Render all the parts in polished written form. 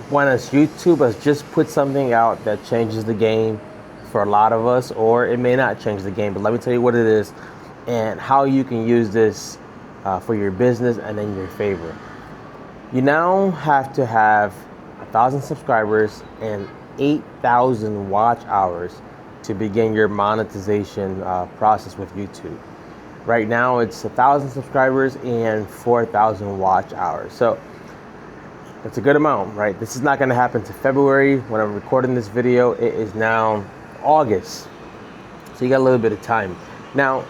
when YouTube has just put something out that changes the game for a lot of us, or it may not change the game, but let me tell you what it is and how you can use this for your business and in your favor. You now have to have 1,000 subscribers and 8,000 watch hours to begin your monetization process with YouTube. Right now it's 1,000 subscribers and 4,000 watch hours. So that's a good amount, right? This is not going to happen to February when I'm recording this video. It is now August. So you got a little bit of time. Now,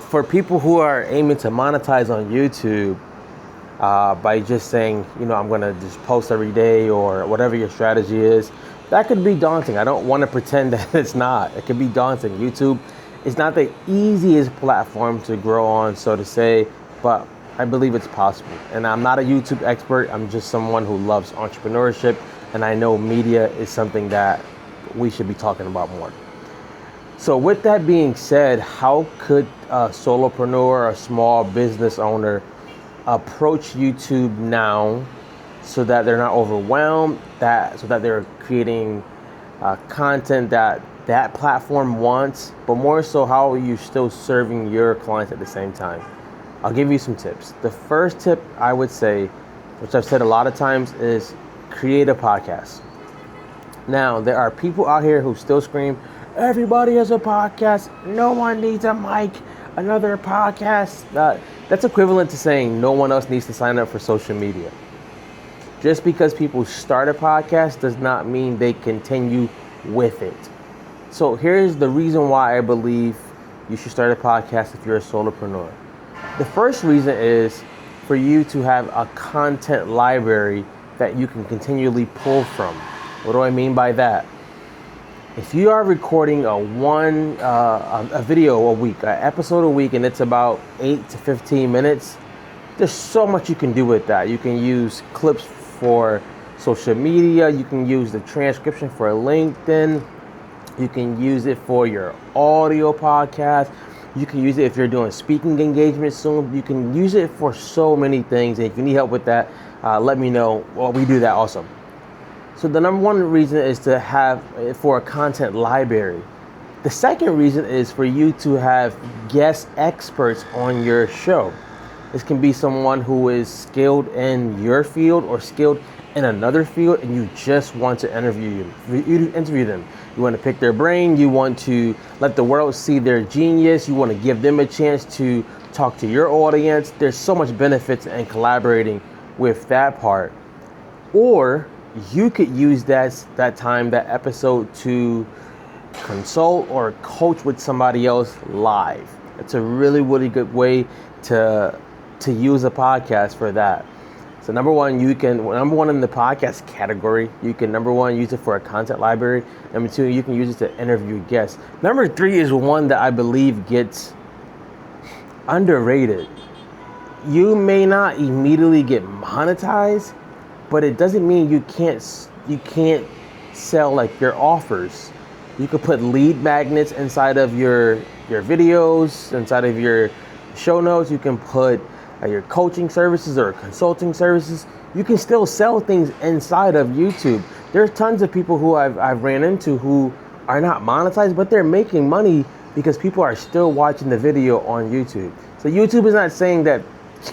for people who are aiming to monetize on YouTube by just saying, I'm going to just post every day or whatever your strategy is, that could be daunting. I don't want to pretend that it's not. It could be daunting. YouTube is not the easiest platform to grow on, so to say, but I believe it's possible. And I'm not a YouTube expert. I'm just someone who loves entrepreneurship, and I know media is something that we should be talking about more. So with that being said, how could a solopreneur or a small business owner approach YouTube now so that they're not overwhelmed, so that they're creating content that platform wants, but more so how are you still serving your clients at the same time? I'll give you some tips. The first tip I would say, which I've said a lot of times, is create a podcast. Now, there are people out here who still scream, everybody has a podcast, no one needs a mic, another podcast. That's equivalent to saying no one else needs to sign up for social media. Just because people start a podcast does not mean they continue with it. So here's the reason why I believe you should start a podcast if you're a solopreneur. The first reason is for you to have a content library that you can continually pull from. What do I mean by that? If you are recording a video a week, an episode a week, and it's about 8 to 15 minutes, there's so much you can do with that. You can use clips for social media. You can use the transcription for LinkedIn. You can use it for your audio podcast. You can use it if you're doing speaking engagements soon. You can use it for so many things. And if you need help with that, let me know. Well, we do that also. So the number one reason is to have for a content library. The second reason is for you to have guest experts on your show. This can be someone who is skilled in your field or skilled in another field, and you just want to interview them. You want to pick their brain. You want to let the world see their genius. You want to give them a chance to talk to your audience. There's so much benefits in collaborating with that part. Or you could use that episode to consult or coach with somebody else live. It's a really, really good way to use a podcast for that. So number one in the podcast category, you can use it for a content library. Number two, you can use it to interview guests. Number three is one that I believe gets underrated. You may not immediately get monetized, but it doesn't mean you can't sell like your offers. You could put lead magnets inside of your videos, inside of your show notes. You can put your coaching services or consulting services. You can still sell things inside of YouTube. There's tons of people who I've ran into who are not monetized, but they're making money because people are still watching the video on YouTube. So YouTube is not saying that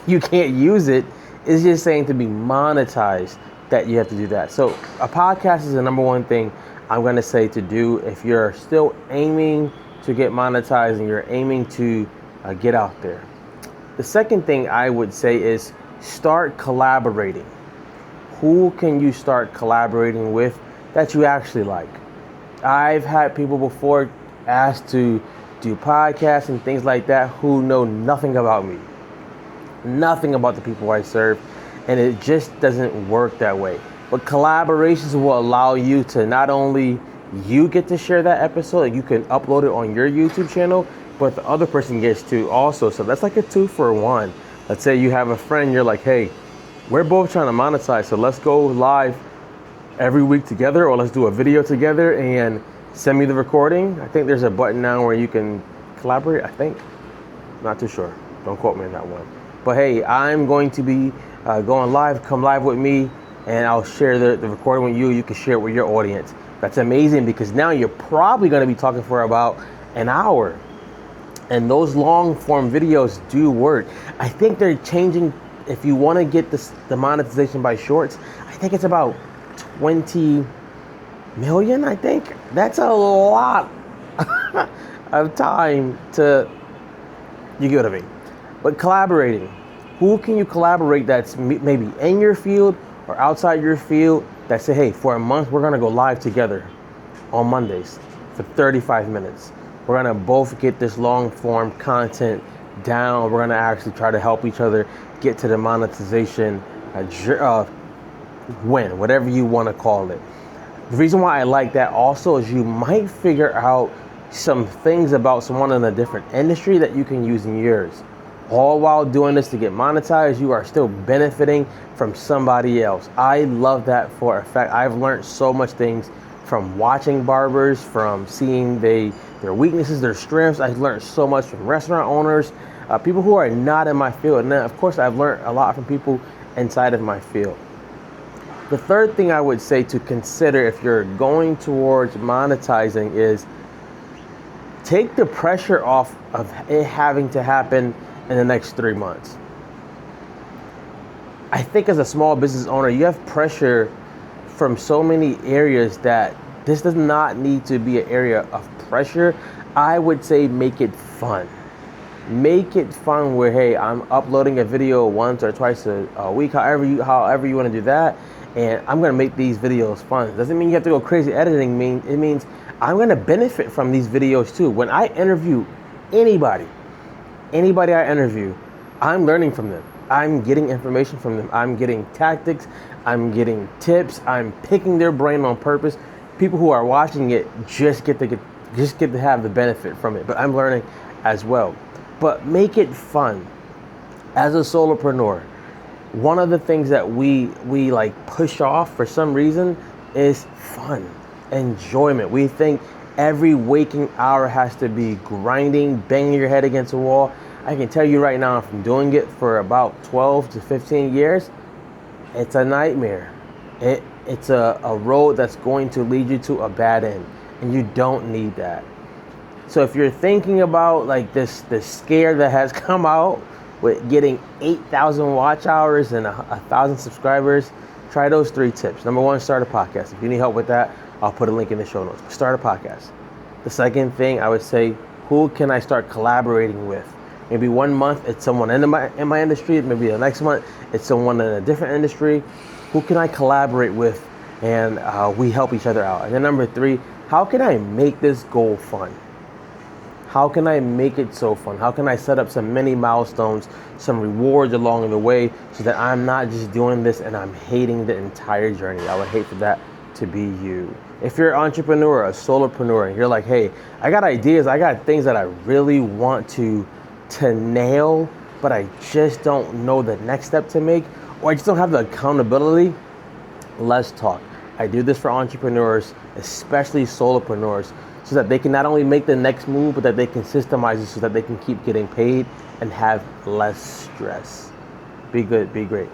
you can't use it. It's just saying to be monetized that you have to do that. So a podcast is the number one thing I'm going to say to do if you're still aiming to get monetized and you're aiming to get out there. The second thing I would say is start collaborating. Who can you start collaborating with that you actually like? I've had people before asked to do podcasts and things like that who know nothing about me, nothing about the people I serve, and it just doesn't work that way. But collaborations will allow you to not only you get to share that episode, and you can upload it on your YouTube channel, but the other person gets to also. So that's like a 2-for-1. Let's say you have a friend, you're like, hey, we're both trying to monetize, so let's go live every week together, or let's do a video together and send me the recording. I think there's a button now where you can collaborate, I think. Not too sure. Don't quote me on that one. But hey, I'm going to be going live. Come live with me and I'll share the recording with you. You can share it with your audience. That's amazing, because now you're probably going to be talking for about an hour. And those long form videos do work. I think they're changing. If you want to get the monetization by shorts, I think it's about 20 million. I think that's a lot of time to, you get what I mean. But collaborating, who can you collaborate that's maybe in your field or outside your field, that say, hey, for a month we're gonna go live together on Mondays for 35 minutes. We're gonna both get this long form content down. We're gonna actually try to help each other get to the monetization win, whatever you wanna call it. The reason why I like that also is you might figure out some things about someone in a different industry that you can use in yours. All while doing this to get monetized, you are still benefiting from somebody else. I love that for a fact. I've learned so much things from watching barbers, from seeing their weaknesses, their strengths. I've learned so much from restaurant owners, people who are not in my field. And then, of course, I've learned a lot from people inside of my field. The third thing I would say to consider if you're going towards monetizing is take the pressure off of it having to happen in the next 3 months. I think as a small business owner, you have pressure from so many areas that this does not need to be an area of pressure. I would say make it fun. Make it fun where, hey, I'm uploading a video once or twice a week, however you want to do that, and I'm going to make these videos fun. Doesn't mean you have to go crazy editing. It means I'm going to benefit from these videos too. When I interview anybody I interview, I'm learning from them. I'm getting information from them. I'm getting tactics. I'm getting tips. I'm picking their brain on purpose. People who are watching it just get to have the benefit from it. But I'm learning as well. But make it fun. As a solopreneur, one of the things that we like push off for some reason is fun, enjoyment. We think every waking hour has to be grinding, banging your head against a wall. I can tell you right now, from doing it for about 12 to 15 years, it's a nightmare. It's a road that's going to lead you to a bad end, and you don't need that. So if you're thinking about like this scare that has come out with getting 8,000 watch hours and 1,000 subscribers, try those 3 tips. Number 1, start a podcast. If you need help with that, I'll put a link in the show notes. Start a podcast. The second thing I would say, who can I start collaborating with? Maybe 1 month it's someone in my industry. Maybe the next month it's someone in a different industry. Who can I collaborate with, and we help each other out? And then number 3, how can I make this goal fun? How can I make it so fun? How can I set up some mini milestones, some rewards along the way, so that I'm not just doing this and I'm hating the entire journey? I would hate for that to be you. If you're an entrepreneur, a solopreneur, and you're like, hey, I got ideas, I got things that I really want to nail, but I just don't know the next step to make, or I just don't have the accountability, let's talk. I do this for entrepreneurs, especially solopreneurs, so that they can not only make the next move, but that they can systemize it so that they can keep getting paid and have less stress. Be good, be great.